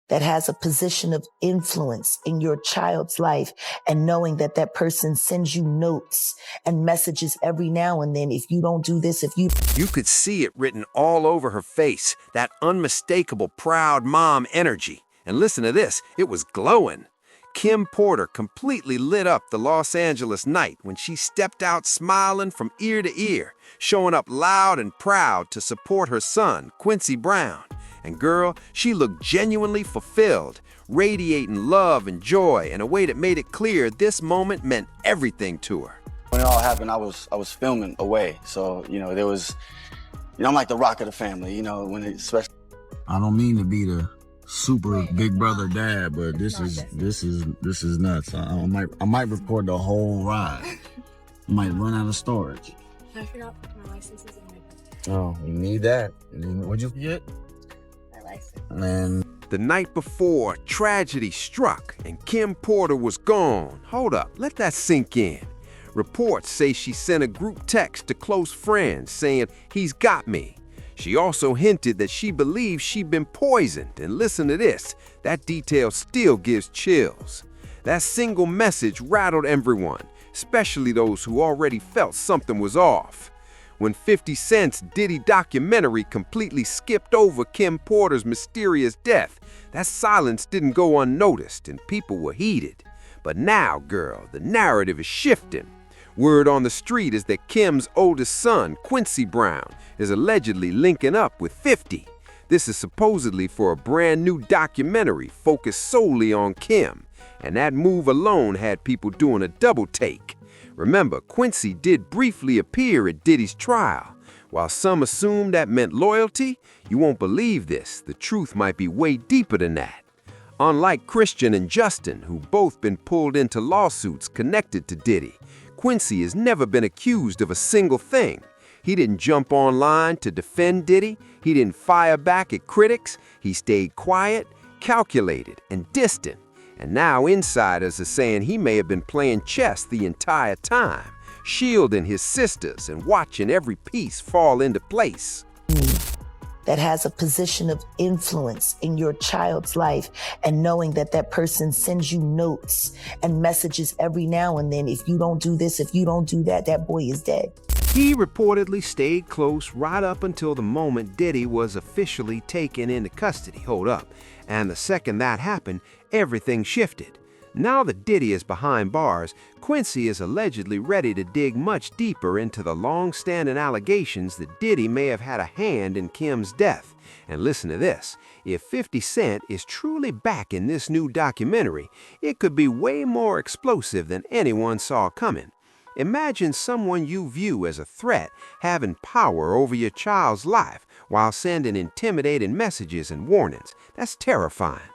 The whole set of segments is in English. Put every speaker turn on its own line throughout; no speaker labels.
that has a position of influence in your child's life, and knowing that that person sends you notes and messages every now and then, if you don't do this, if you...
You could see it written all over her face, that unmistakable proud mom energy. And listen to this, it was glowing. Kim Porter completely lit up the Los Angeles night when she stepped out smiling from ear to ear, showing up loud and proud to support her son, Quincy Brown. And girl, she looked genuinely fulfilled, radiating love and joy in a way that made it clear this moment meant everything to her.
When it all happened, I was filming away, so there was, I'm like the rock of the family, when it especially.
I don't mean to be the super big brother dad, but this is nuts. I might record the whole ride. I might run out of storage.
I forgot my licenses in my...
Oh, you need that. What'd you forget?
My license.
Man.
The night before, tragedy struck and Kim Porter was gone. Hold up, let that sink in. Reports say she sent a group text to close friends saying, "He's got me." She also hinted that she believes she'd been poisoned, and listen to this, that detail still gives chills. That single message rattled everyone, especially those who already felt something was off. When 50 Cent's Diddy documentary completely skipped over Kim Porter's mysterious death, that silence didn't go unnoticed and people were heated. But now, girl, the narrative is shifting. Word on the street is that Kim's oldest son, Quincy Brown, is allegedly linking up with 50. This is supposedly for a brand new documentary focused solely on Kim, and that move alone had people doing a double take. Remember, Quincy did briefly appear at Diddy's trial. While some assumed that meant loyalty, you won't believe this. The truth might be way deeper than that. Unlike Christian and Justin, who both been pulled into lawsuits connected to Diddy, Quincy has never been accused of a single thing. He didn't jump online to defend Diddy. He didn't fire back at critics. He stayed quiet, calculated, and distant. And now insiders are saying he may have been playing chess the entire time, shielding his sisters and watching every piece fall into place.
That has a position of influence in your child's life, and knowing that that person sends you notes and messages every now and then, if you don't do this, if you don't do that, that boy is dead.
He reportedly stayed close right up until the moment Diddy was officially taken into custody. Hold up. And the second that happened, everything shifted. Now that Diddy is behind bars, Quincy is allegedly ready to dig much deeper into the long-standing allegations that Diddy may have had a hand in Kim's death. And listen to this, if 50 Cent is truly back in this new documentary, it could be way more explosive than anyone saw coming. Imagine someone you view as a threat having power over your child's life while sending intimidating messages and warnings. That's terrifying.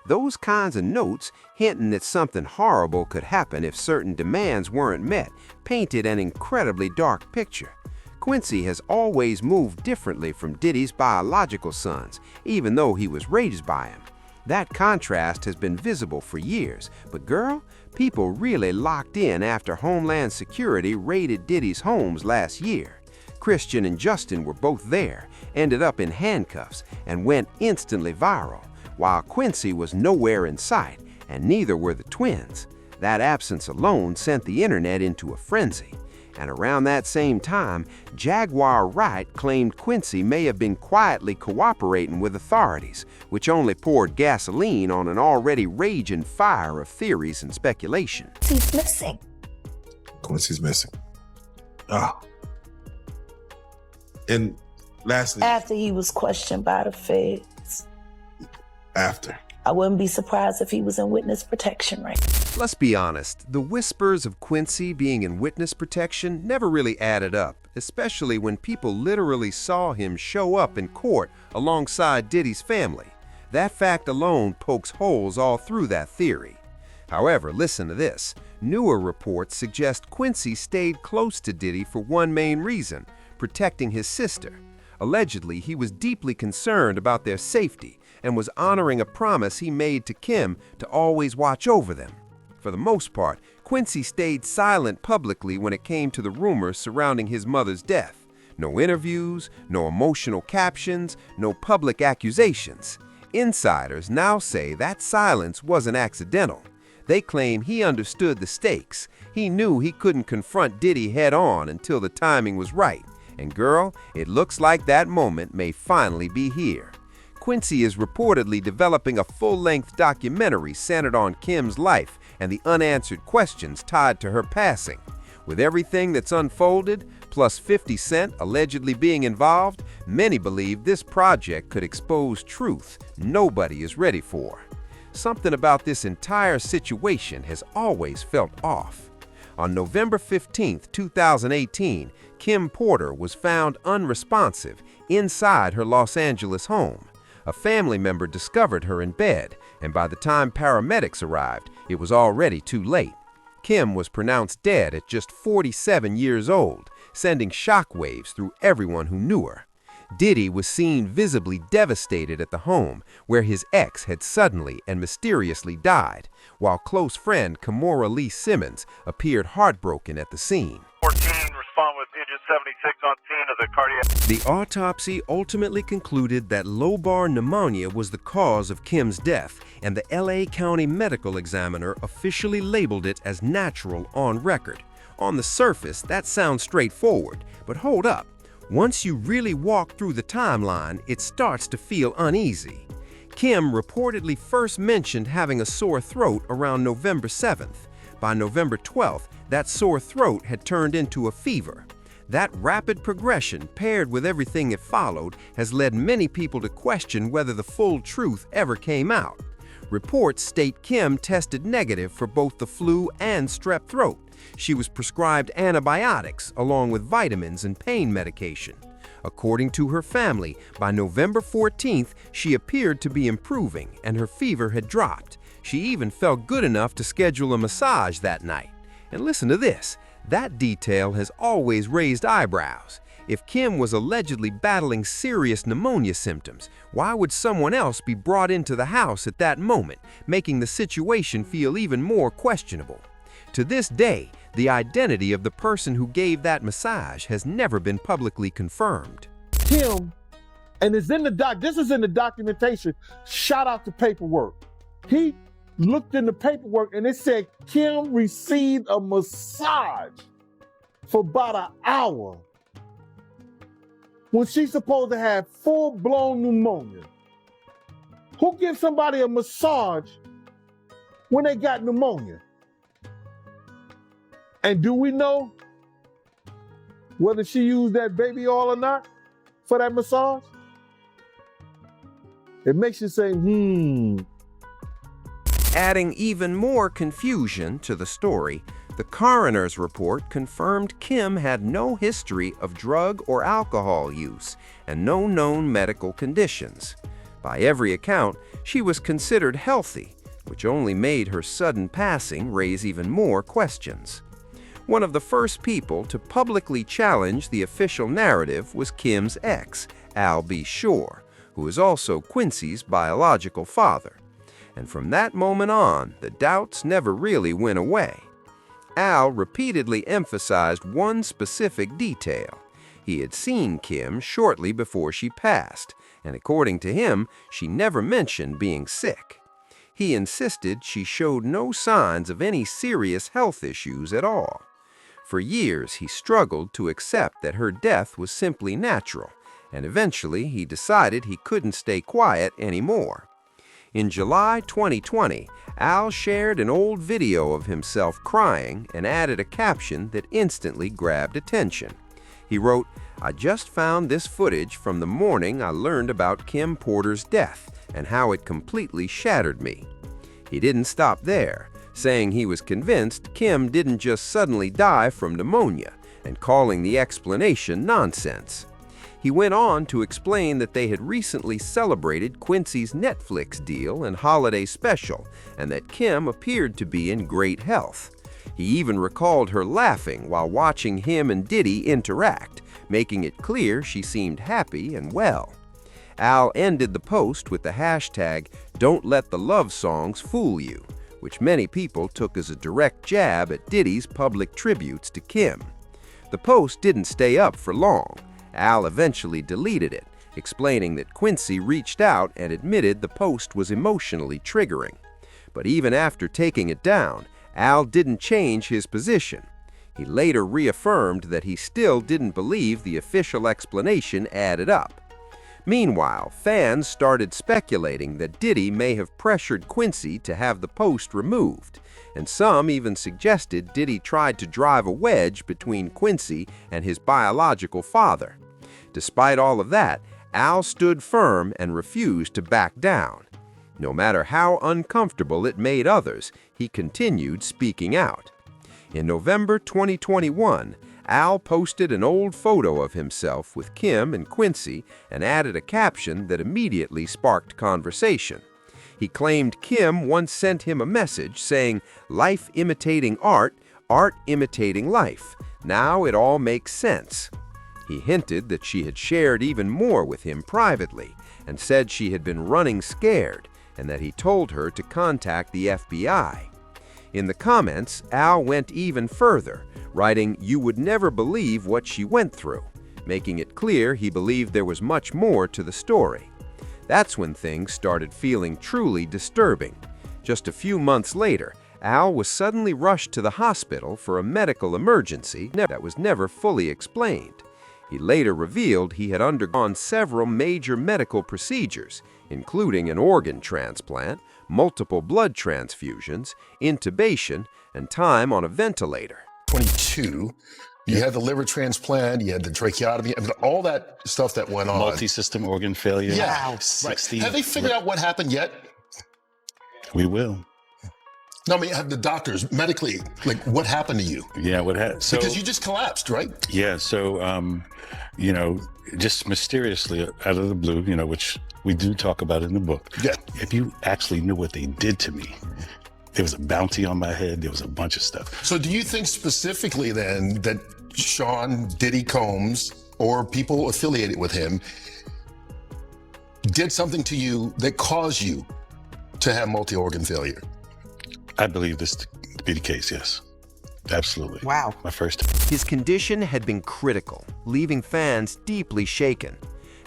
Those kinds of notes, hinting that something horrible could happen if certain demands weren't met, painted an incredibly dark picture. Quincy has always moved differently from Diddy's biological sons, even though he was raised by him. That contrast has been visible for years, but girl, people really locked in after Homeland Security raided Diddy's homes last year. Christian and Justin were both there, ended up in handcuffs, and went instantly viral, while Quincy was nowhere in sight, and neither were the twins. That absence alone sent the internet into a frenzy. And around that same time, Jaguar Wright claimed Quincy may have been quietly cooperating with authorities, which only poured gasoline on an already raging fire of theories and speculation.
He's missing.
Quincy's missing. Oh. And lastly...
After he was questioned by the feds.
After.
I wouldn't be surprised if he was in witness protection right now.
Let's be honest, the whispers of Quincy being in witness protection never really added up, especially when people literally saw him show up in court alongside Diddy's family. That fact alone pokes holes all through that theory. However, listen to this. Newer reports suggest Quincy stayed close to Diddy for one main reason: protecting his sister. Allegedly, he was deeply concerned about their safety and was honoring a promise he made to Kim to always watch over them. For the most part, Quincy stayed silent publicly when it came to the rumors surrounding his mother's death. No interviews, no emotional captions, no public accusations. Insiders now say that silence wasn't accidental. They claim he understood the stakes. He knew he couldn't confront Diddy head-on until the timing was right. And girl, it looks like that moment may finally be here. Quincy is reportedly developing a full-length documentary centered on Kim's life and the unanswered questions tied to her passing. With everything that's unfolded, plus 50 Cent allegedly being involved, many believe this project could expose truth nobody is ready for. Something about this entire situation has always felt off. On November 15, 2018, Kim Porter was found unresponsive inside her Los Angeles home. A family member discovered her in bed, and by the time paramedics arrived, it was already too late. Kim was pronounced dead at just 47 years old, sending shockwaves through everyone who knew her. Diddy was seen visibly devastated at the home where his ex had suddenly and mysteriously died, while close friend Kimora Lee Simmons appeared heartbroken at the scene.
14, respond with digit 76 on scene of the cardiac.
The autopsy ultimately concluded that lobar pneumonia was the cause of Kim's death, and the LA County Medical Examiner officially labeled it as natural on record. On the surface, that sounds straightforward, but hold up. Once you really walk through the timeline, it starts to feel uneasy. Kim reportedly first mentioned having a sore throat around November 7th. By November 12th, that sore throat had turned into a fever. That rapid progression, paired with everything it followed, has led many people to question whether the full truth ever came out. Reports state Kim tested negative for both the flu and strep throat. She was prescribed antibiotics along with vitamins and pain medication. According to her family, by November 14th, she appeared to be improving and her fever had dropped. She even felt good enough to schedule a massage that night. And listen to this, that detail has always raised eyebrows. If Kim was allegedly battling serious pneumonia symptoms, why would someone else be brought into the house at that moment, making the situation feel even more questionable? To this day, the identity of the person who gave that massage has never been publicly confirmed.
Kim, and it's in the this is in the documentation, shout out to paperwork. He looked in the paperwork and it said Kim received a massage for about an hour when she's supposed to have full-blown pneumonia. Who gives somebody a massage when they got pneumonia? And do we know whether she used that baby oil or not for that massage? It makes you say,
Adding even more confusion to the story, the coroner's report confirmed Kim had no history of drug or alcohol use and no known medical conditions. By every account, she was considered healthy, which only made her sudden passing raise even more questions. One of the first people to publicly challenge the official narrative was Kim's ex, Al B. Shore, who is also Quincy's biological father. And from that moment on, the doubts never really went away. Al repeatedly emphasized one specific detail. He had seen Kim shortly before she passed, and according to him, she never mentioned being sick. He insisted she showed no signs of any serious health issues at all. For years, he struggled to accept that her death was simply natural, and eventually he decided he couldn't stay quiet anymore. In July 2020, Al shared an old video of himself crying and added a caption that instantly grabbed attention. He wrote, "I just found this footage from the morning I learned about Kim Porter's death and how it completely shattered me." He didn't stop there, saying he was convinced Kim didn't just suddenly die from pneumonia and calling the explanation nonsense. He went on to explain that they had recently celebrated Quincy's Netflix deal and holiday special, and that Kim appeared to be in great health. He even recalled her laughing while watching him and Diddy interact, making it clear she seemed happy and well. Al ended the post with the hashtag, "Don't let the love songs fool you," which many people took as a direct jab at Diddy's public tributes to Kim. The post didn't stay up for long. Al eventually deleted it, explaining that Quincy reached out and admitted the post was emotionally triggering. But even after taking it down, Al didn't change his position. He later reaffirmed that he still didn't believe the official explanation added up. Meanwhile, fans started speculating that Diddy may have pressured Quincy to have the post removed, and some even suggested Diddy tried to drive a wedge between Quincy and his biological father. Despite all of that, Al stood firm and refused to back down. No matter how uncomfortable it made others, he continued speaking out. In November 2021, Al posted an old photo of himself with Kim and Quincy and added a caption that immediately sparked conversation. He claimed Kim once sent him a message saying, "Life imitating art, art imitating life. Now it all makes sense." He hinted that she had shared even more with him privately and said she had been running scared and that he told her to contact the FBI. In the comments, Al went even further, writing, "You would never believe what she went through," making it clear he believed there was much more to the story. That's when things started feeling truly disturbing. Just a few months later, Al was suddenly rushed to the hospital for a medical emergency that was never fully explained. He later revealed he had undergone several major medical procedures, including an organ transplant, multiple blood transfusions, intubation, and time on a ventilator.
22, you had the liver transplant, you had the tracheotomy, I mean, all that stuff that went on.
Multi-system organ failure.
Yeah,
60.
Right. Have they figured out what happened yet?
We will.
No, I mean, have the doctors medically, like, what happened to you?
Yeah, what happened? So,
because you just collapsed, right?
Yeah, so, just mysteriously out of the blue, which we do talk about in the book.
Yeah.
If you actually knew what they did to me, there was a bounty on my head, there was a bunch of stuff.
So do you think specifically then that Sean Diddy Combs or people affiliated with him did something to you that caused you to have multi-organ failure?
I believe this to be the case, yes. Absolutely.
Wow.
My first.
His condition had been critical, leaving fans deeply shaken.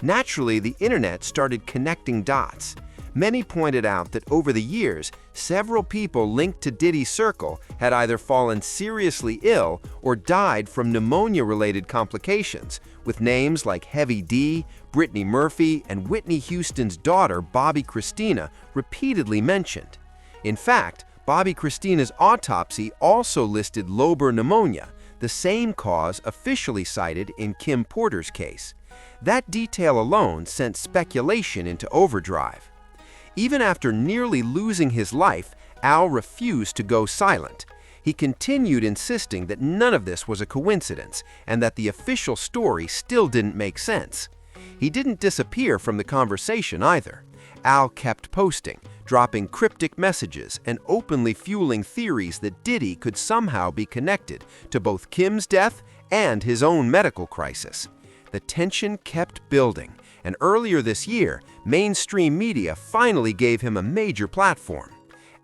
Naturally, the internet started connecting dots. Many pointed out that over the years, several people linked to Diddy's circle had either fallen seriously ill or died from pneumonia-related complications, with names like Heavy D, Brittany Murphy, and Whitney Houston's daughter, Bobby Christina, repeatedly mentioned. In fact, Bobby Christina's autopsy also listed lobar pneumonia, the same cause officially cited in Kim Porter's case. That detail alone sent speculation into overdrive. Even after nearly losing his life, Al refused to go silent. He continued insisting that none of this was a coincidence and that the official story still didn't make sense. He didn't disappear from the conversation either. Al kept posting, dropping cryptic messages and openly fueling theories that Diddy could somehow be connected to both Kim's death and his own medical crisis. The tension kept building, and earlier this year, mainstream media finally gave him a major platform.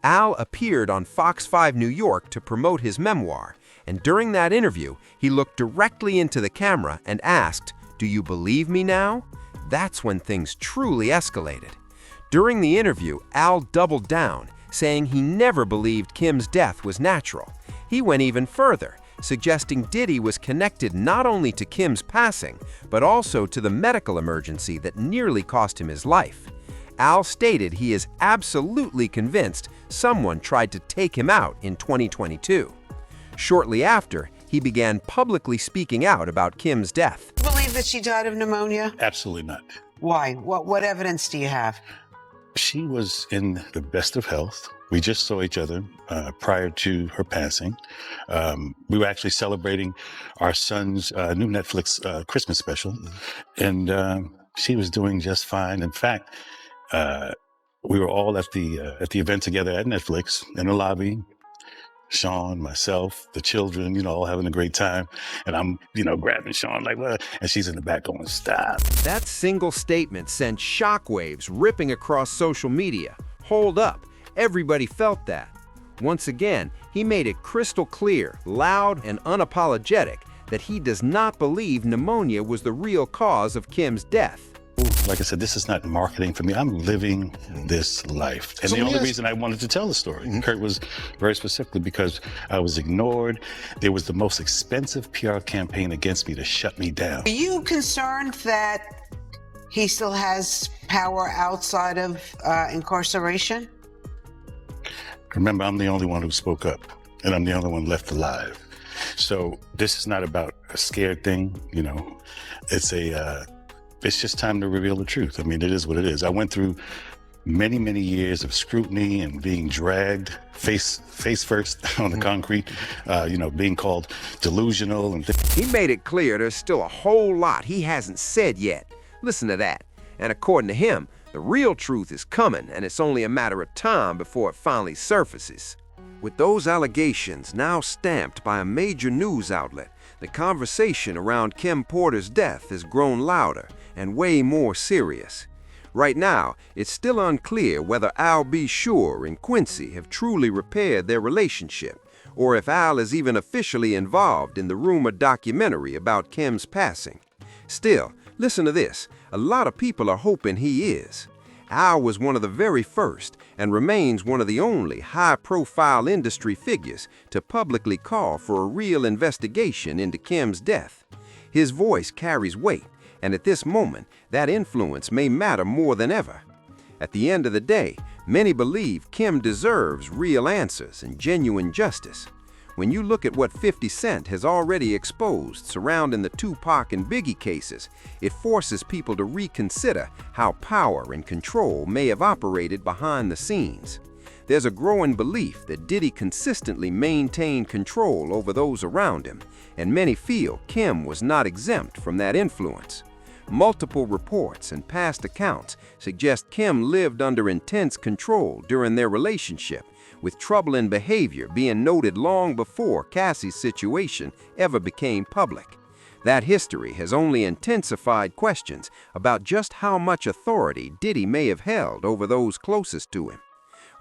Al appeared on Fox 5 New York to promote his memoir, and during that interview, he looked directly into the camera and asked, "Do you believe me now?" That's when things truly escalated. During the interview, Al doubled down, saying he never believed Kim's death was natural. He went even further, suggesting Diddy was connected not only to Kim's passing, but also to the medical emergency that nearly cost him his life. Al stated he is absolutely convinced someone tried to take him out in 2022. Shortly after, he began publicly speaking out about Kim's death.
Believe that she died of pneumonia?
Absolutely not.
Why? What evidence do you have?
She was in the best of health. We just saw each other prior to her passing. We were actually celebrating our son's new Netflix Christmas special, and she was doing just fine. In fact, we were all at the event together at Netflix in the lobby. Sean, myself, the children, all having a great time. And I'm, grabbing Sean like, what? And she's in the back going, stop.
That single statement sent shockwaves ripping across social media. Hold up, everybody felt that. Once again, he made it crystal clear, loud and unapologetic that he does not believe pneumonia was the real cause of Kim's death.
like I said, this is not marketing for me. I'm living this life. And
So
the
let me
only
ask-
reason I wanted to tell the story, Kurt, was very specifically because I was ignored. There was the most expensive PR campaign against me to shut me down.
Are you concerned that he still has power outside of incarceration?
Remember, I'm the only one who spoke up, and I'm the only one left alive. So this is not about a scared thing, you know. It's just time to reveal the truth. I mean, it is what it is. I went through many, many years of scrutiny and being dragged face first on the concrete, being called delusional and
He made it clear there's still a whole lot he hasn't said yet. Listen to that. And according to him, the real truth is coming, and it's only a matter of time before it finally surfaces. With those allegations now stamped by a major news outlet, the conversation around Kim Porter's death has grown louder and way more serious. Right now, it's still unclear whether Al B. Sure and Quincy have truly repaired their relationship, or if Al is even officially involved in the rumored documentary about Kim's passing. Still, listen to this. A lot of people are hoping he is. Al was one of the very first and remains one of the only high-profile industry figures to publicly call for a real investigation into Kim's death. His voice carries weight, and at this moment, that influence may matter more than ever. At the end of the day, many believe Kim deserves real answers and genuine justice. When you look at what 50 Cent has already exposed surrounding the Tupac and Biggie cases, it forces people to reconsider how power and control may have operated behind the scenes. There's a growing belief that Diddy consistently maintained control over those around him, and many feel Kim was not exempt from that influence. Multiple reports and past accounts suggest Kim lived under intense control during their relationship, with troubling behavior being noted long before Cassie's situation ever became public. That history has only intensified questions about just how much authority Diddy may have held over those closest to him.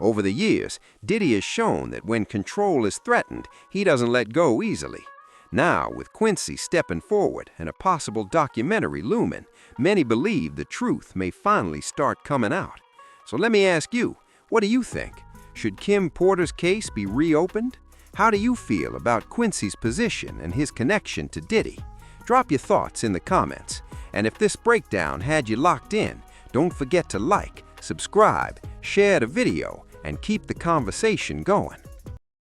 Over the years, Diddy has shown that when control is threatened, he doesn't let go easily. Now, with Quincy stepping forward and a possible documentary looming, many believe the truth may finally start coming out. So let me ask you, what do you think? Should Kim Porter's case be reopened? How do you feel about Quincy's position and his connection to Diddy? Drop your thoughts in the comments. And if this breakdown had you locked in, don't forget to like, subscribe, share the video, and keep the conversation going.